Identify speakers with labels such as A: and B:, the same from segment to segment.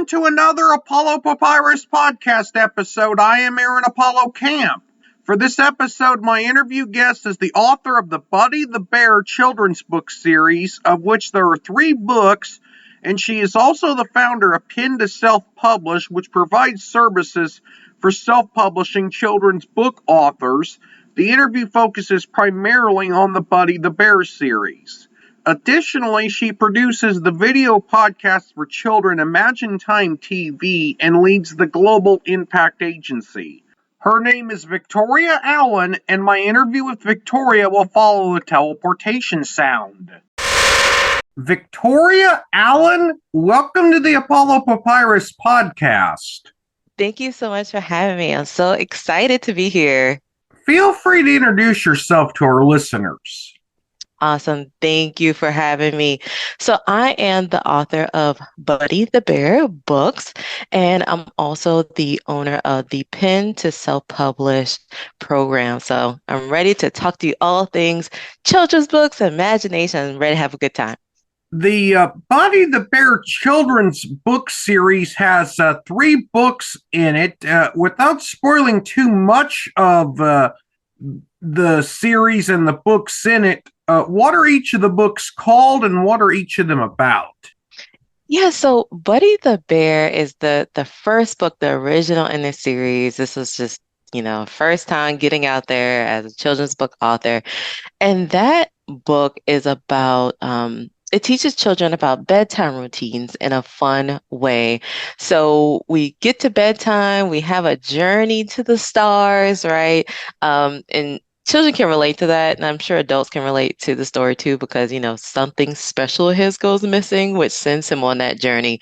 A: Welcome to another Apollo Papyrus podcast episode. I am Aaron Apollo Camp. For this episode, my interview guest is the author of the Buddy the Bear children's book series, of which there are 3 books, and she is also the founder of Pen to Self-Publish, which provides services for self-publishing children's book authors. The interview focuses primarily on the Buddy the Bear series. Additionally, she produces the video podcast for children Imaginetime TV and leads the Global Impact Agency. Her name is Victoria Allen, and my interview with Victoria will follow the teleportation sound. Victoria Allen, welcome to the Apollo Papyrus podcast.
B: Thank you so much for having me. I'm so excited to be here.
A: Feel free to introduce yourself to our listeners.
B: Awesome. Thank you for having me. So I am the author of Buddy the Bear books, and I'm also the owner of the Pen to Self-Publish program. So I'm ready to talk to you all things children's books, imagination, and ready to have a good time.
A: The Buddy the Bear children's book series has 3 books in it. Without spoiling too much of the series and the books in it, what are each of the books called and what are each of them about?
B: Yeah, so Buddy the Bear is the first book, the original in the series. This was just, first time getting out there as a children's book author. And that book is about, it teaches children about bedtime routines in a fun way. So we get to bedtime, we have a journey to the stars, right? And children can relate to that, and I'm sure adults can relate to the story too, because, something special of his goes missing, which sends him on that journey.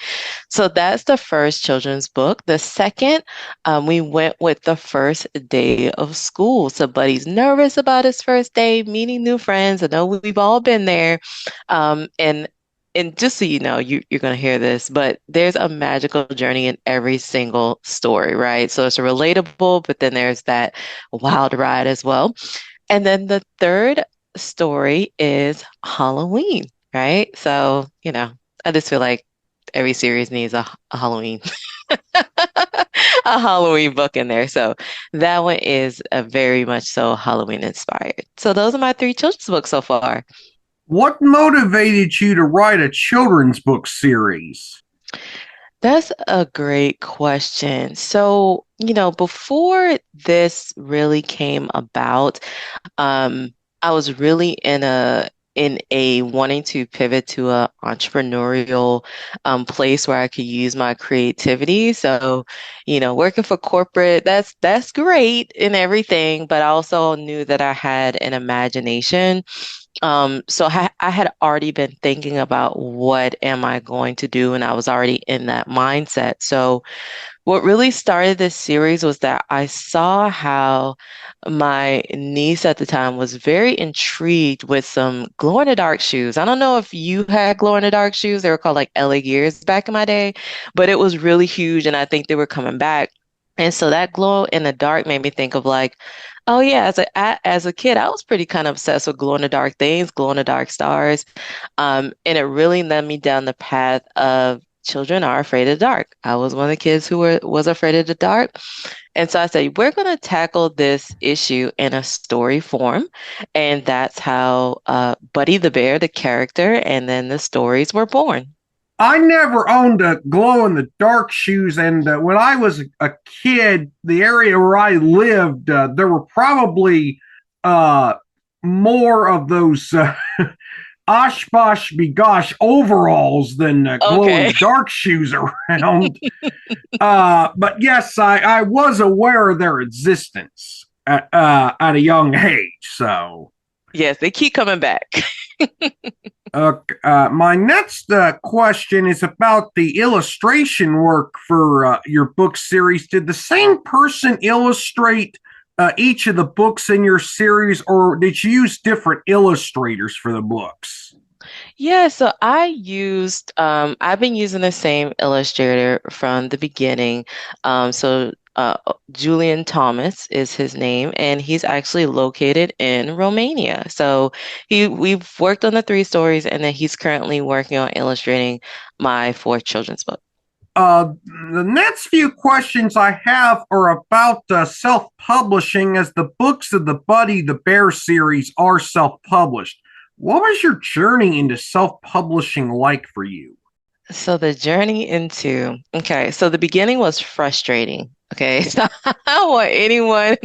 B: So that's the first children's book. The second, we went with the first day of school. So Buddy's nervous about his first day, meeting new friends. I know we've all been there. And just so you know, you're going to hear this, but there's a magical journey in every single story, right? So it's relatable, but then there's that wild ride as well. And then the third story is Halloween, right? So, I just feel like every series needs a Halloween, a Halloween book in there. So that one is a very much so Halloween inspired. So those are my 3 children's books so far.
A: What motivated you to write a children's book series?
B: That's a great question. So, before this really came about, I was really in a wanting to pivot to a entrepreneurial place where I could use my creativity. So, working for corporate, that's great and everything, but I also knew that I had an imagination. So I had already been thinking about what am I going to do, and I was already in that mindset. So what really started this series was that I saw how my niece at the time was very intrigued with some glow-in-the-dark shoes. I don't know if you had glow-in-the-dark shoes. They were called like LA Gears back in my day, but it was really huge, and I think they were coming back. And so that glow in the dark made me think of like, oh yeah, as a kid, I was pretty kind of obsessed with glow in the dark things, glow in the dark stars. And it really led me down the path of children are afraid of the dark. I was one of the kids who was afraid of the dark. And so I said, we're going to tackle this issue in a story form. And that's how Buddy the Bear, the character, and then the stories were born.
A: I never owned a glow-in-the-dark shoes, and when I was a kid, the area where I lived, there were probably more of those osh-bosh begosh overalls than glow-in-the-dark shoes around. But yes, I was aware of their existence at a young age, so.
B: Yes, they keep coming back.
A: My next question is about the illustration work for your book series. Did the same person illustrate each of the books in your series, or did you use different illustrators for the books?
B: Yeah, so I've been using the same illustrator from the beginning. Julian Thomas is his name, and he's actually located in Romania. So we've worked on the 3 stories, and then he's currently working on illustrating my 4th children's book.
A: The next few questions I have are about self publishing, as the books of the Buddy the Bear series are self published. What was your journey into self publishing like for you?
B: So the journey into, okay, so the beginning was frustrating. Okay, so I want anyone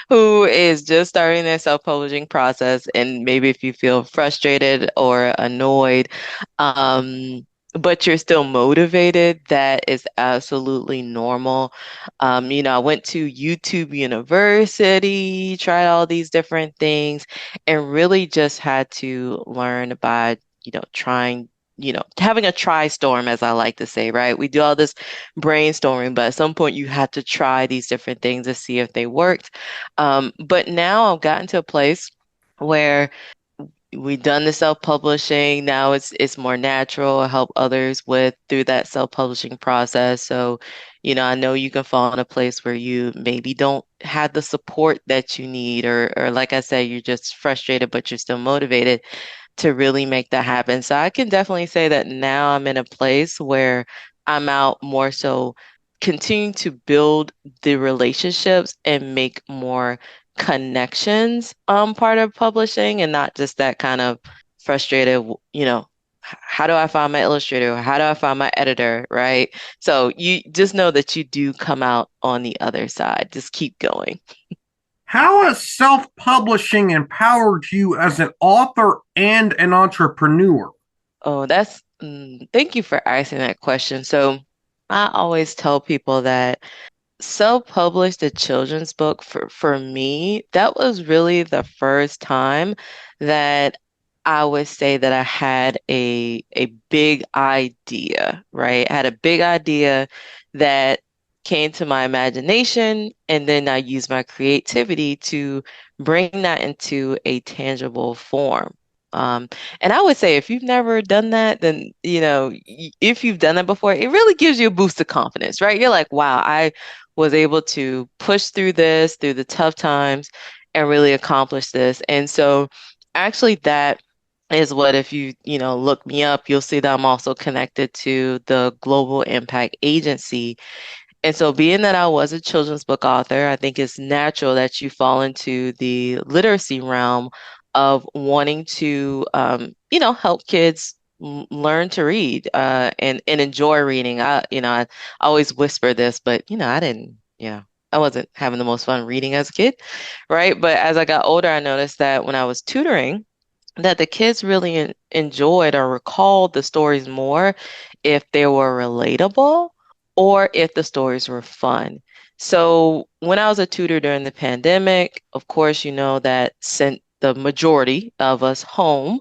B: who is just starting their self-publishing process, and maybe if you feel frustrated or annoyed, but you're still motivated, that is absolutely normal. I went to YouTube University, tried all these different things, and really just had to learn by, trying having a try storm, as I like to say, right? We do all this brainstorming, but at some point you have to try these different things to see if they worked. But now I've gotten to a place where we've done the self-publishing. Now it's more natural. I help others with through that self-publishing process. So, I know you can fall in a place where you maybe don't have the support that you need, or like I said, you're just frustrated, but you're still motivated to really make that happen. So I can definitely say that now I'm in a place where I'm out more so continuing to build the relationships and make more connections part of publishing, and not just that kind of frustrated, how do I find my illustrator? How do I find my editor? Right. So you just know that you do come out on the other side. Just keep going.
A: How has self publishing empowered you as an author and an entrepreneur?
B: Oh, thank you for asking that question. So I always tell people that self-published a children's book for me, that was really the first time that I would say that I had a big idea, right? I had a big idea that came to my imagination, and then I used my creativity to bring that into a tangible form. Um, and I would say if you've never done that, then, if you've done that before, it really gives you a boost of confidence, right? You're like, wow, I was able to push through this, through the tough times, and really accomplish this. And so, actually, that is what, if look me up, you'll see that I'm also connected to the Global Impact Agency. And so, being that I was a children's book author, I think it's natural that you fall into the literacy realm of wanting to, help kids learn to read and enjoy reading. I always whisper this, but I didn't, I wasn't having the most fun reading as a kid, right? But as I got older, I noticed that when I was tutoring, that the kids really enjoyed or recalled the stories more if they were relatable or if the stories were fun. So when I was a tutor during the pandemic, of course, that sent the majority of us home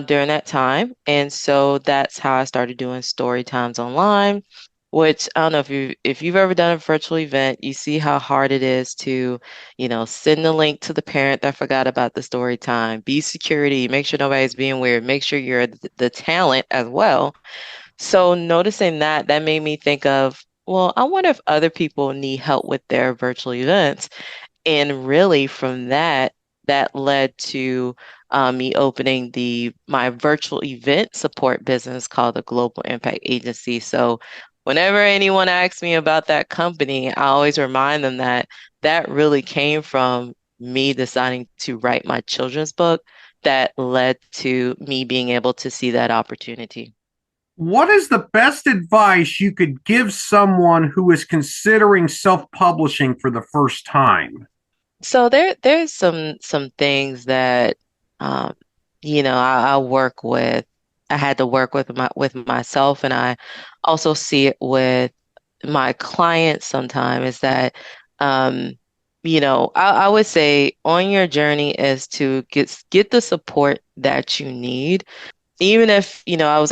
B: during that time. And so that's how I started doing story times online, which I don't know if you've ever done a virtual event, you see how hard it is to send the link to the parent that forgot about the story time, be security, make sure nobody's being weird, make sure you're the talent as well. So noticing that, that made me think of, well, I wonder if other people need help with their virtual events. And really from that, that led to me opening the my virtual event support business called the Global Impact Agency. So whenever anyone asks me about that company, I always remind them that that really came from me deciding to write my children's book that led to me being able to see that opportunity.
A: What is the best advice you could give someone who is considering self publishing for the first time?
B: So there's some things that um I work with. I had to work with myself, and I also see it with my clients sometimes, is that um I would say on your journey is to get the support that you need. Even if,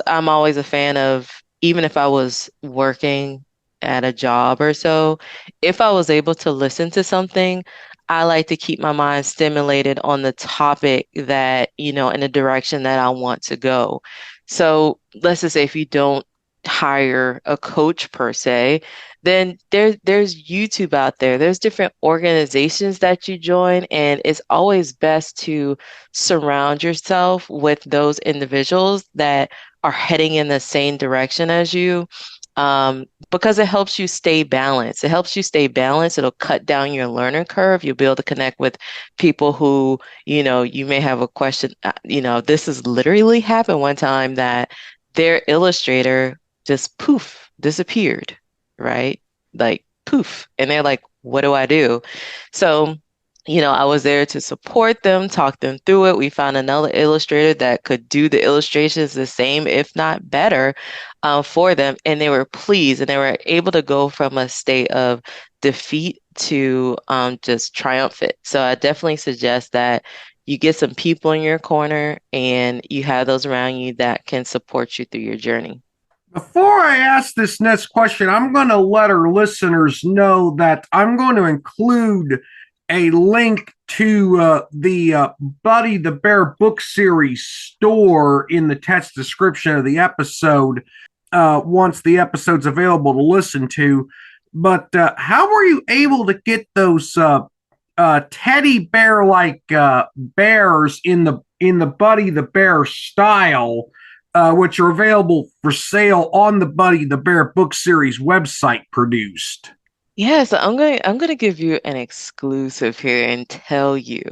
B: I'm always a fan of, even if I was working at a job or so, if I was able to listen to something, I like to keep my mind stimulated on the topic that, in the direction that I want to go. So let's just say if you don't hire a coach per se, then there's YouTube out there. There's different organizations that you join, and it's always best to surround yourself with those individuals that are heading in the same direction as you. because it helps you stay balanced. It helps you stay balanced. It'll cut down your learning curve. You'll be able to connect with people who, you may have a question. This has literally happened one time that their illustrator just poof disappeared, right? Like poof. And they're like, what do I do? So, I was there to support them, talk them through it. We found another illustrator that could do the illustrations the same, if not better, for them. And they were pleased and they were able to go from a state of defeat to just triumphant. So I definitely suggest that you get some people in your corner and you have those around you that can support you through your journey.
A: Before I ask this next question, I'm going to let our listeners know that I'm going to include a link to the Buddy the Bear book series store in the text description of the episode once the episode's available to listen to. But how were you able to get those teddy bear like bears in the Buddy the Bear style, which are available for sale on the Buddy the Bear book series website produced?
B: Yeah, so I'm gonna give you an exclusive here and tell you,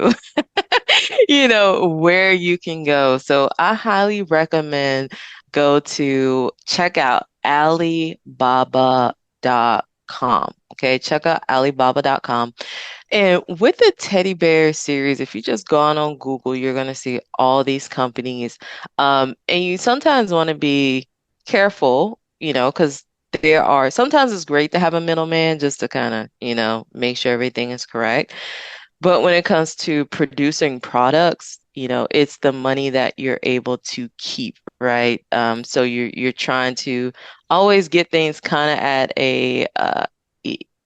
B: where you can go. So I highly recommend go to check out Alibaba.com. Okay, check out Alibaba.com. And with the teddy bear series, if you just go on Google, you're going to see all these companies. And you sometimes want to be careful, because sometimes it's great to have a middleman just to kind of, make sure everything is correct. But when it comes to producing products, it's the money that you're able to keep, right? So you're trying to always get things kind of at a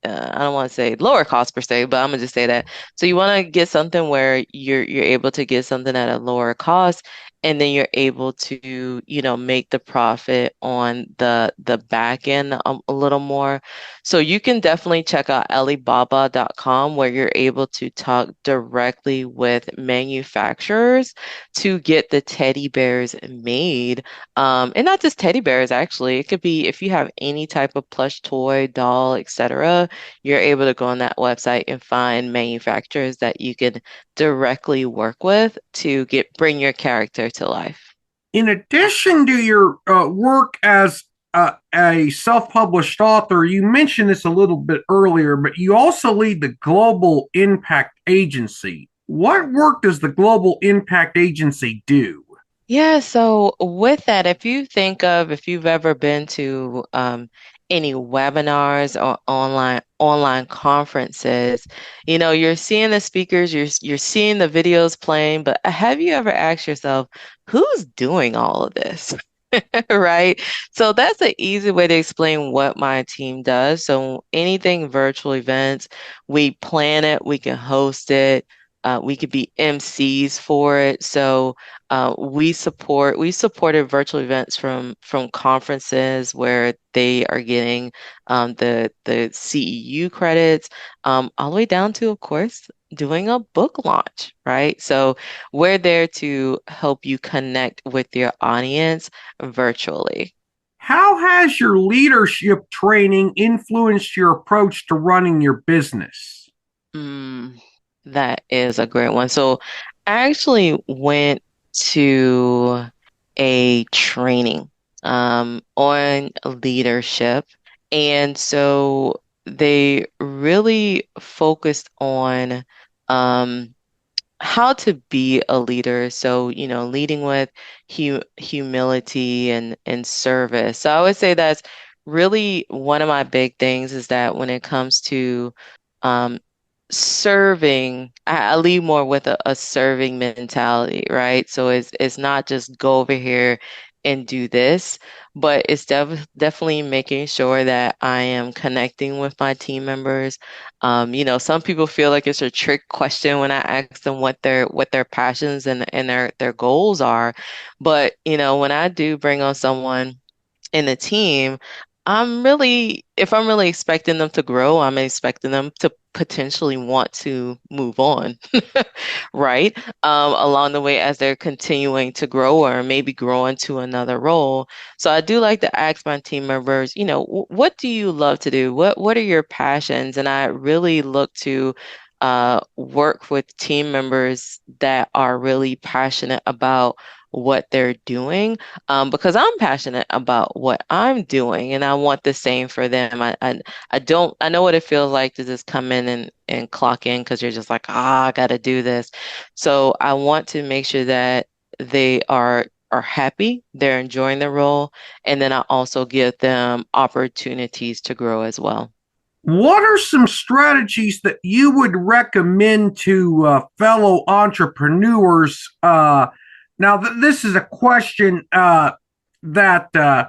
B: I don't want to say lower cost per se, but I'm gonna just say that. So you want to get something where you're able to get something at a lower cost, and then you're able to, make the profit on the back end a little more. So you can definitely check out Alibaba.com where you're able to talk directly with manufacturers to get the teddy bears made. And not just teddy bears, actually. It could be if you have any type of plush toy, doll, etc. You're able to go on that website and find manufacturers that you can directly work with to bring your character to life.
A: In addition to your work as a self published author, you mentioned this a little bit earlier, but you also lead the Global Impact Agency. What work does the Global Impact Agency do?
B: Yeah, so with that, if you've ever been to any webinars or online conferences, you're seeing the speakers, you're seeing the videos playing, but have you ever asked yourself, who's doing all of this? Right? So that's an easy way to explain what my team does. So anything virtual events, we plan it, we can host it, we could be MCs for it. So we supported virtual events from conferences where they are getting the CEU credits, all the way down to, of course, doing a book launch, right? So we're there to help you connect with your audience virtually.
A: How has your leadership training influenced your approach to running your business?
B: Mm, that is a great one. So I actually went to a training on leadership. And so they really focused on um, how to be a leader. So, leading with humility and service. So I would say that's really one of my big things is that when it comes to um, serving, I lead more with a serving mentality, right? So it's not just go over here and do this, but it's definitely making sure that I am connecting with my team members. Some people feel like it's a trick question when I ask them what their passions and their goals are. But, when I do bring on someone in the team, if I'm really expecting them to grow, I'm expecting them to potentially want to move on, right? Along the way as they're continuing to grow or maybe grow into another role. So I do like to ask my team members, what do you love to do? What are your passions? And I really look to work with team members that are really passionate about what they're doing, because I'm passionate about what I'm doing, and I want the same for them. I know what it feels like to just come in and clock in because you're just like, I gotta do this. So I want to make sure that they are happy, they're enjoying the role, and then I also give them opportunities to grow as well.
A: What are some strategies that you would recommend to fellow entrepreneurs? This is a question that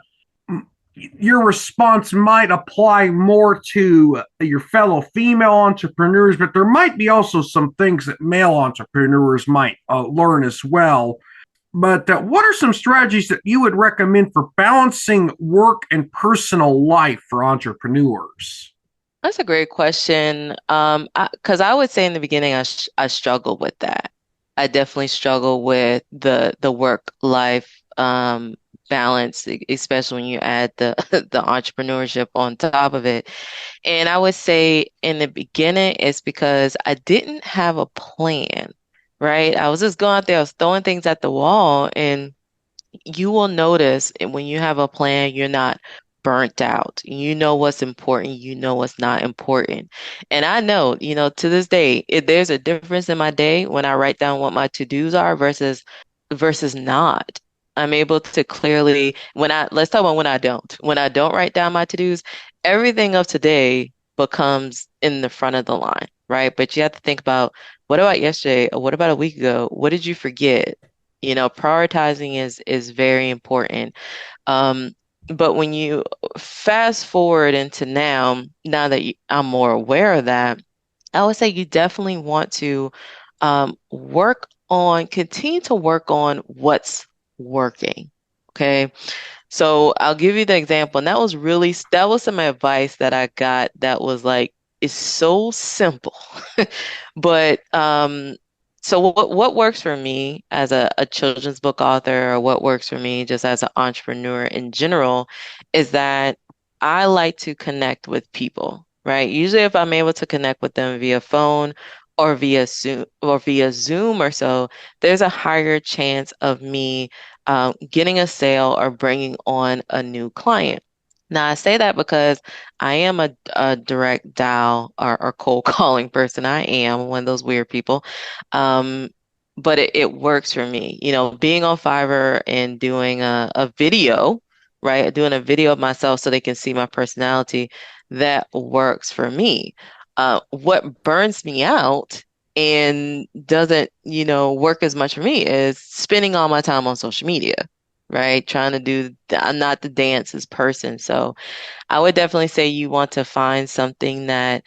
A: your response might apply more to your fellow female entrepreneurs, but there might be also some things that male entrepreneurs might learn as well. But what are some strategies that you would recommend for balancing work and personal life for entrepreneurs?
B: That's a great question. Because I would say in the beginning, I struggled with that. I definitely struggle with the work life balance, especially when you add the the entrepreneurship on top of it. And I would say in the beginning, it's because I didn't have a plan, right? I was just going out there, I was throwing things at the wall, and you will notice when you have a plan, you're not burnt out. You know what's important, you know what's not important. And I know, to this day, there's a difference in my day when I write down what my to-dos are versus not. I'm able to clearly let's talk about when I don't. When I don't write down my to-dos, everything of today becomes in the front of the line, right? But you have to think about, what about yesterday? Or what about a week ago? What did you forget? Prioritizing is very important. Um, but when you fast forward into now that I'm more aware of that, I would say you definitely want to continue to work on what's working. Okay. So I'll give you the example, and that was some advice that I got that was like, it's so simple. But so what works for me as a children's book author, or what works for me just as an entrepreneur in general, is that I like to connect with people, right? Usually if I'm able to connect with them via phone or via Zoom or so, there's a higher chance of me getting a sale or bringing on a new client. Now, I say that because I am a direct dial or cold calling person. I am one of those weird people. Um, but it works for me. Being on Fiverr and doing a video, right? Doing a video of myself so they can see my personality, that works for me. What burns me out and doesn't, work as much for me is spending all my time on social media, right? I'm not the dances person. So I would definitely say you want to find something that,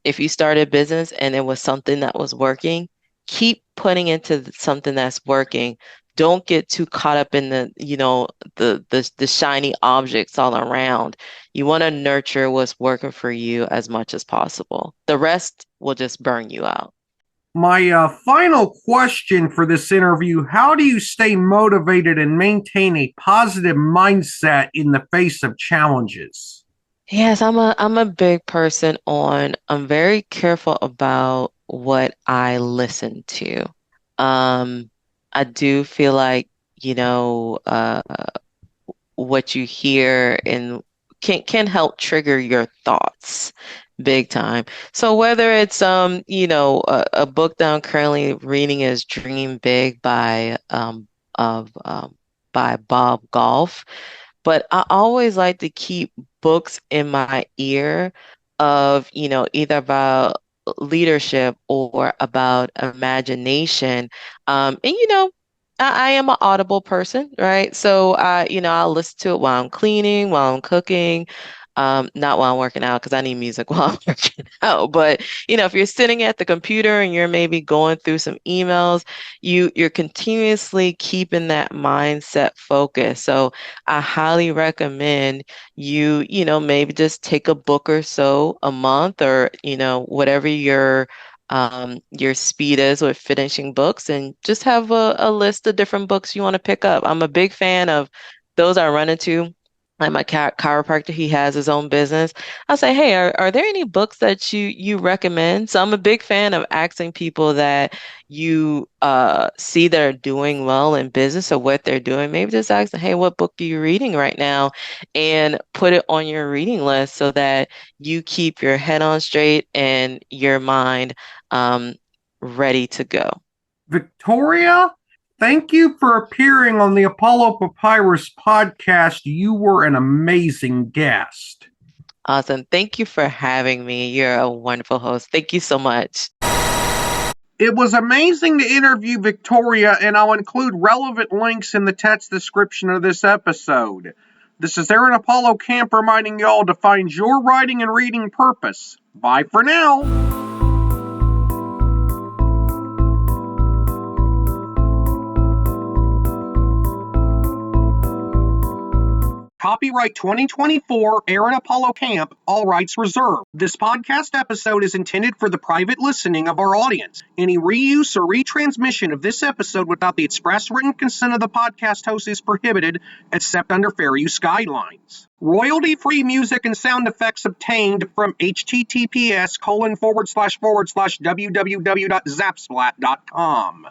B: if you start a business and it was something that was working, keep putting into something that's working. Don't get too caught up in the shiny objects all around. You want to nurture what's working for you as much as possible. The rest will just burn you out.
A: My final question for this interview: how do you stay motivated and maintain a positive mindset in the face of challenges?
B: Yes, I'm a big person on I'm very careful about what I listen to. Um, I do feel like, what you hear and can help trigger your thoughts big time. So whether it's a book that I'm currently reading is Dream Big of by Bob Golf, but I always like to keep books in my ear of, either about leadership or about imagination. And I am an audible person, right? So I'll listen to it while I'm cleaning, while I'm cooking. Not while I'm working out because I need music while I'm working out. But if you're sitting at the computer and you're maybe going through some emails, you're continuously keeping that mindset focus. So I highly recommend maybe just take a book or so a month or, whatever your speed is with finishing books and just have a list of different books you want to pick up. I'm a big fan of those I run into. Like my chiropractor, he has his own business. I'll say, hey, are there any books that you recommend? So I'm a big fan of asking people that you see that are doing well in business or what they're doing. Maybe just ask them, hey, what book are you reading right now? And put it on your reading list so that you keep your head on straight and your mind um, ready to go.
A: Victoria, thank you for appearing on the Apollo Papyrus podcast. You were an amazing guest.
B: Awesome. Thank you for having me. You're a wonderful host. Thank you so much.
A: It was amazing to interview Victoria, and I'll include relevant links in the text description of this episode. This is Aaron Apollo Camp reminding y'all to find your writing and reading purpose. Bye for now. Copyright 2024, Aaron Apollo Camp, all rights reserved. This podcast episode is intended for the private listening of our audience. Any reuse or retransmission of this episode without the express written consent of the podcast host is prohibited, except under fair use guidelines. Royalty-free music and sound effects obtained from https://www.zapsplat.com.